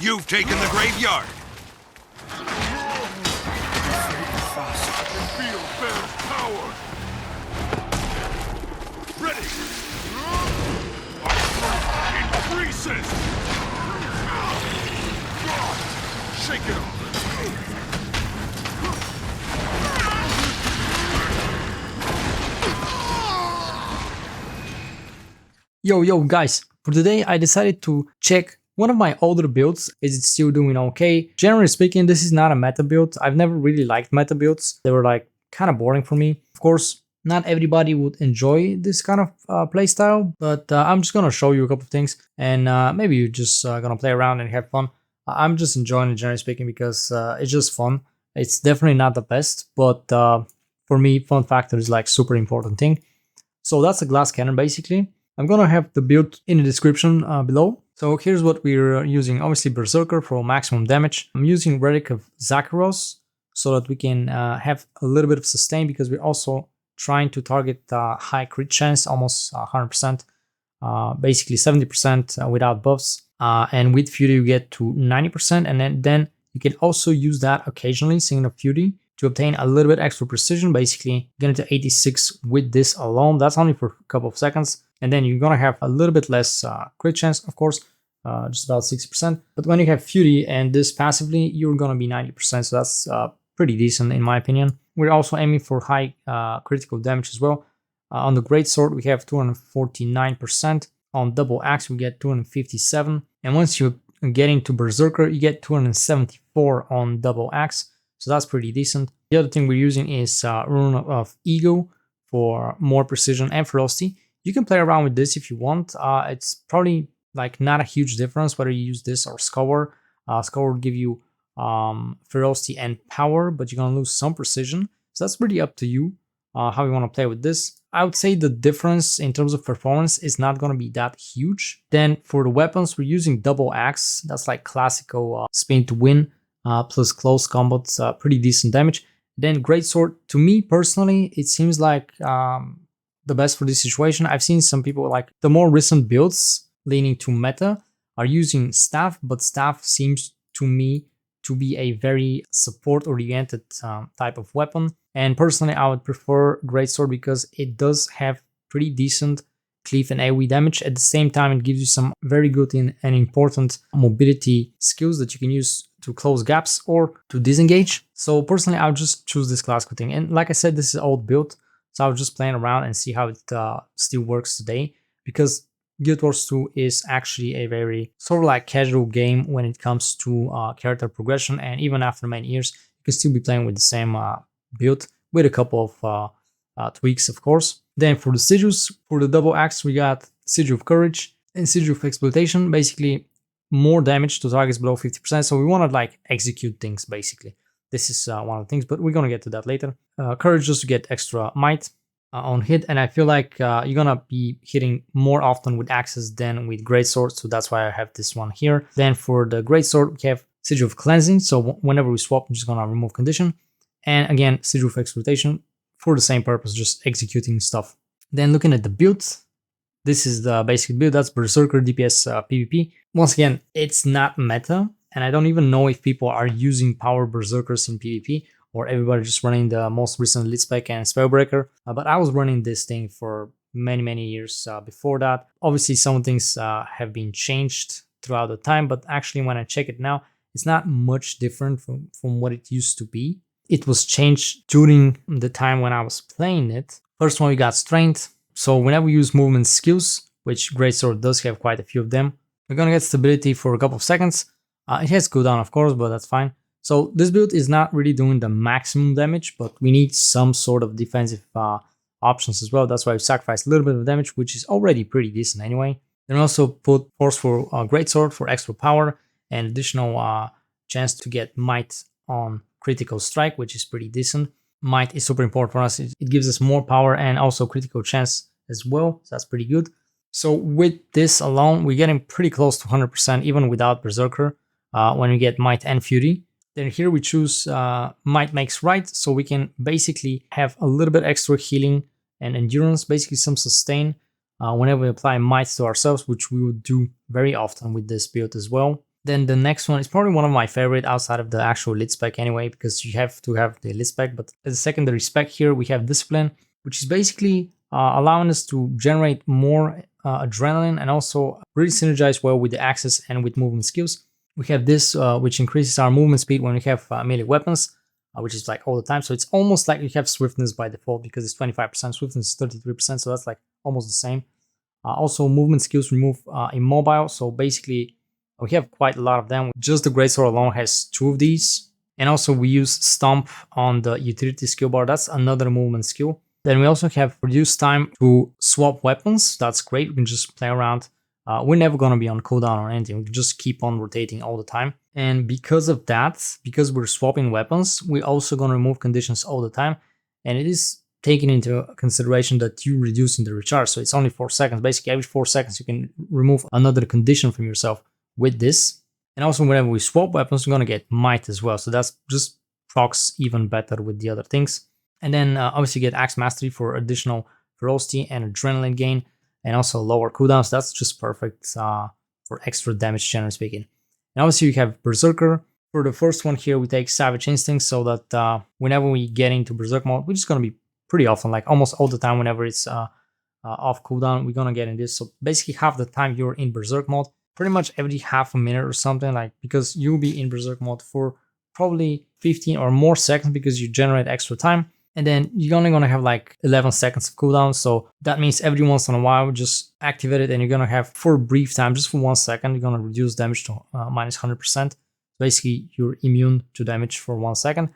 You've taken the graveyard. Feel their power. Ready. Increases. Shake it off. Yo guys, for today I decided to check one of my older builds. Is it still doing okay? Generally speaking, this is not a meta build. I've never really liked meta builds. They were like kind of boring for me. Of course, not everybody would enjoy this kind of playstyle, but I'm just gonna show you a couple of things, and maybe you're just gonna play around and have fun. I'm just enjoying it, generally speaking, because it's just fun. It's definitely not the best, but for me, fun factor is like super important thing. So that's a glass cannon basically. I'm gonna have the build in the description below. So here's what we're using. Obviously Berserker for maximum damage. I'm using Relic of Zakharos so that we can have a little bit of sustain, because we're also trying to target high crit chance, almost 100%, basically 70% without buffs. And with Fury you get to 90%, and then you can also use that occasionally, Singing of Fury, to obtain a little bit extra precision. Basically getting to 86 with this alone. That's only for a couple of seconds. And then you're gonna have a little bit less crit chance, of course, just about 60%. But when you have Fury and this passively, you're gonna be 90%, so that's pretty decent in my opinion. We're also aiming for high critical damage as well. On the Great Sword we have 249%. On Double Axe we get 257. And once you get into Berserker, you get 274 on Double Axe. So that's pretty decent. The other thing we're using is Rune of Ego for more precision and ferocity. You can play around with this if you want. It's probably like not a huge difference whether you use this or Scour. Scour will give you ferocity and power, but you're gonna lose some precision. So that's really up to you how you want to play with this. I would say the difference in terms of performance is not gonna be that huge. Then for the weapons, we're using Double Axe. That's like classical spin to win plus close combats, pretty decent damage. Then Great Sword, to me personally, it seems like the best for this situation. I've seen some people, like the more recent builds leaning to meta, are using Staff, but Staff seems to me to be a very support oriented type of weapon. And personally I would prefer Great Sword because it does have pretty decent cleave and AoE damage. At the same time, it gives you some very good and important mobility skills that you can use to close gaps or to disengage. So personally I would just choose this classical thing. And like I said, this is old build, so I was just playing around and see how it still works today, because Guild Wars 2 is actually a very sort of like casual game when it comes to character progression, and even after many years you can still be playing with the same build with a couple of tweaks, of course. Then for the sigils, for the Double Axe we got Sigil of Courage and Sigil of Exploitation, basically more damage to targets below 50%, so we want to like execute things basically. This is one of the things, but we're gonna get to that later. Courage just to get extra might on hit, and I feel like you're gonna be hitting more often with axes than with Great Sword, so that's why I have this one here. Then for the Great Sword we have Sigil of Cleansing, so whenever we swap I'm just gonna remove condition. And again, Sigil of Exploitation for the same purpose, just executing stuff. Then looking at the build, this is the basic build. That's Berserker DPS PvP. Once again, it's not meta, and I don't even know if people are using power Berserkers in PvP, or everybody just running the most recent Lit Spec and Spellbreaker. But I was running this thing for many years before that. Obviously some things have been changed throughout the time, but actually when I check it now, it's not much different from what it used to be. It was changed during the time when I was playing it. First one, we got Strength. So whenever we use movement skills, which Great Sword does have quite a few of them, we're gonna get stability for a couple of seconds. It has cooldown, of course, but that's fine. So this build is not really doing the maximum damage, but we need some sort of defensive options as well. That's why we sacrificed a little bit of damage, which is already pretty decent anyway. Then also put Force for Great Sword for extra power and additional chance to get Might on critical strike, which is pretty decent. Might is super important for us. It gives us more power and also critical chance as well, so that's pretty good. So with this alone, we're getting pretty close to 100% even without Berserker when we get Might and Fury. Then here we choose Might Makes Right, so we can basically have a little bit extra healing and endurance, basically some sustain whenever we apply Might to ourselves, which we would do very often with this build as well. Then the next one is probably one of my favorite outside of the actual lid spec anyway, because you have to have the lid spec. But as a secondary spec here, we have discipline, which is basically allowing us to generate more adrenaline and also really synergize well with the axis and with movement skills. We have this, which increases our movement speed when we have melee weapons, which is like all the time. So it's almost like you have swiftness by default because it's 25%, swiftness is 33%, so that's like almost the same. Also, movement skills remove immobile, so basically we have quite a lot of them. Just the greatsword alone has 2 of these. And also we use stomp on the utility skill bar. That's another movement skill. Then we also have reduced time to swap weapons. That's great. We can just play around. We're never going to be on cooldown or anything. We can just keep on rotating all the time. And because of that, because we're swapping weapons, we're also going to remove conditions all the time. And it is taking into consideration that you reducing the recharge. So it's only 4 seconds. Basically, every 4 seconds, you can remove another condition from yourself with this. And also whenever we swap weapons, we're going to get might as well. So that's just procs even better with the other things. And then obviously you get axe mastery for additional ferocity and adrenaline gain, and also lower cooldowns. That's just perfect for extra damage, generally speaking. And obviously you have Berserker. For the first one here, we take Savage Instinct, so that whenever we get into Berserk mode, which is going to be pretty often, like almost all the time whenever it's off cooldown, we're going to get in this. So basically half the time you're in Berserk mode, pretty much every half a minute or something, like, because you'll be in Berserk mode for probably 15 or more seconds because you generate extra time. And then you're only going to have like 11 seconds of cooldown. So that means every once in a while, just activate it and you're going to have, for a brief time, just for 1 second, you're going to reduce damage to minus 100%. Basically, you're immune to damage for 1 second.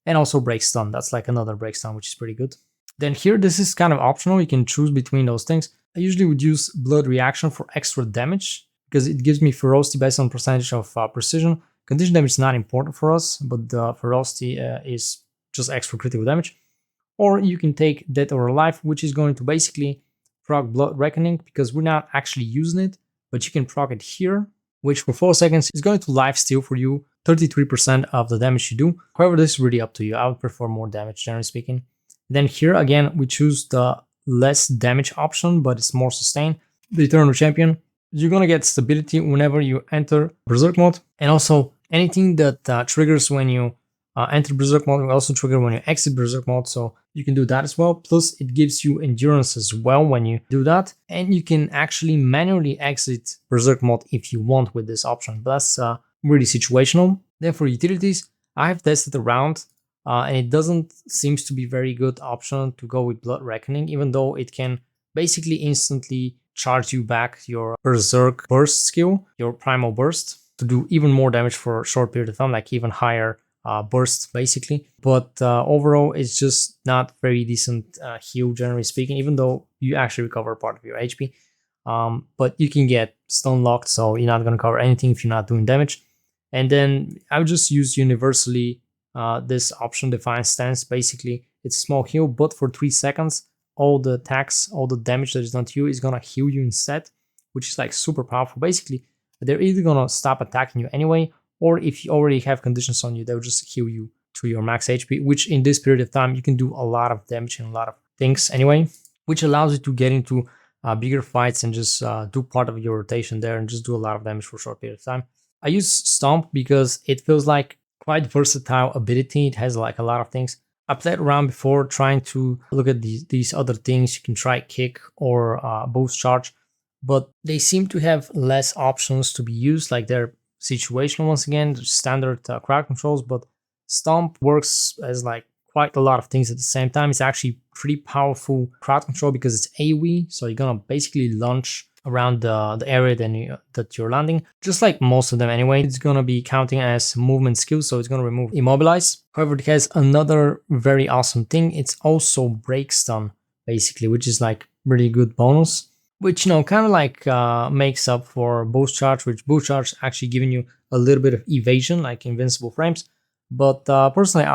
And also break stun. That's like another break stun, which is pretty good. Then here, this is kind of optional. You can choose between those things. I usually would use Blood Reaction for extra damage, because it gives me ferocity based on percentage of precision. Condition damage is not important for us, but the ferocity is just extra critical damage. Or you can take Dead or Alive, which is going to basically proc Blood Reckoning, because we're not actually using it, but you can proc it here, which for 4 seconds is going to life steal for you 33% of the damage you do. However, this is really up to you. I would prefer more damage, generally speaking. Then here again, we choose the less damage option, but it's more sustained. The Eternal Champion. You're going to get stability whenever you enter Berserk mode. And also anything that triggers when you enter Berserk mode will also trigger when you exit Berserk mode. So you can do that as well. Plus it gives you endurance as well when you do that. And you can actually manually exit Berserk mode if you want with this option. But that's really situational. Then for utilities, I have tested around and it doesn't seem to be very good option to go with Blood Reckoning, even though it can basically instantly charge you back your Berserk burst skill, your primal burst, to do even more damage for a short period of time, like even higher bursts basically. But overall, it's just not very decent heal, generally speaking, even though you actually recover part of your HP. But you can get stun locked, so you're not going to cover anything if you're not doing damage. And then I would just use universally this option, Defiant Stance. Basically, it's a small heal, but for 3 seconds, all the attacks, all the damage that is done to you is gonna heal you instead, which is like super powerful. Basically, they're either gonna stop attacking you anyway, or if you already have conditions on you, they'll just heal you to your max HP, which in this period of time, you can do a lot of damage and a lot of things anyway, which allows you to get into bigger fights and just do part of your rotation there and just do a lot of damage for a short period of time. I use Stomp because it feels like quite versatile ability. It has like a lot of things. I played around before trying to look at these other things. You can try kick or boost charge, but they seem to have less options to be used. Like they're situational once again, standard crowd controls, but Stomp works as like quite a lot of things at the same time. It's actually pretty powerful crowd control because it's AoE, so you're gonna basically launch around the area that you're landing, just like most of them anyway. It's gonna be counting as movement skill, so it's gonna remove immobilize. However, it has another very awesome thing. It's also break stun, basically, which is like really good bonus, which, you know, kind of like makes up for boost charge, which boost charge actually giving you a little bit of evasion, like invincible frames. But personally,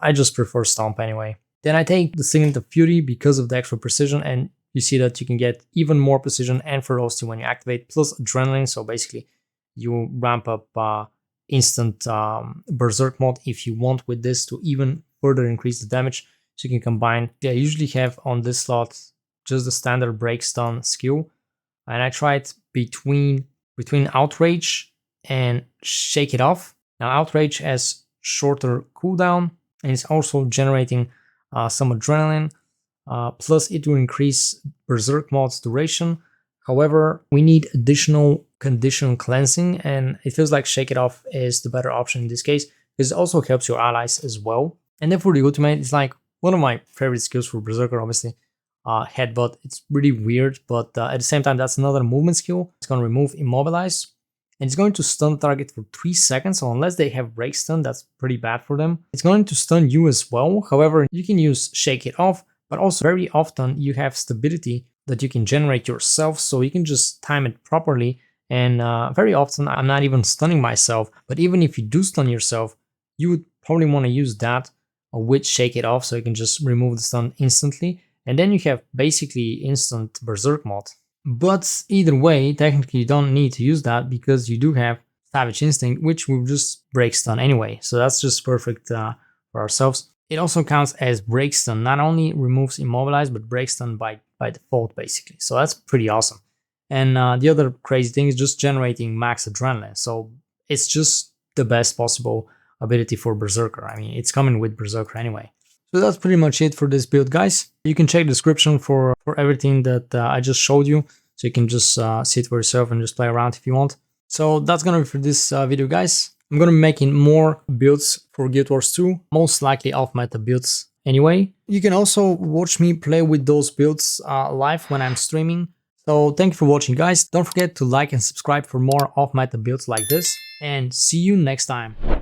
I just prefer Stomp anyway. Then I take the Signet of Fury because of the extra precision, and you see that you can get even more precision and ferocity when you activate, plus adrenaline. So basically, you ramp up instant Berserk mode if you want with this to even further increase the damage. So you can combine. I usually have on this slot just the standard break stun skill, and I tried between Outrage and Shake It Off. Now Outrage has shorter cooldown and it's also generating some adrenaline. Plus it will increase Berserk mod's duration. However, we need additional condition cleansing, and it feels like Shake It Off is the better option in this case, because it also helps your allies as well. And then for the ultimate, it's like one of my favorite skills for Berserker, obviously. Headbutt, it's really weird, but at the same time, that's another movement skill. It's going to remove Immobilize, and it's going to stun the target for 3 seconds, so unless they have break stun, that's pretty bad for them. It's going to stun you as well. However, you can use Shake It Off, but also very often you have stability that you can generate yourself, so you can just time it properly. And very often I'm not even stunning myself, but even if you do stun yourself, you would probably want to use that with Shake It Off, so you can just remove the stun instantly, and then you have basically instant Berserk mod. But either way, technically you don't need to use that because you do have Savage Instinct, which will just break stun anyway, so that's just perfect for ourselves. It also counts as break stun, not only removes Immobilize, but break stun by default basically, so that's pretty awesome. And the other crazy thing is just generating max adrenaline, so it's just the best possible ability for Berserker. I mean, it's coming with Berserker anyway. So that's pretty much it for this build, guys. You can check the description for everything that I just showed you, so you can just see it for yourself and just play around if you want. So that's gonna be for this video, guys. I'm gonna be making more builds for Guild Wars 2, most likely off-meta builds anyway. You can also watch me play with those builds live when I'm streaming. So thank you for watching, guys. Don't forget to like and subscribe for more off-meta builds like this, and see you next time.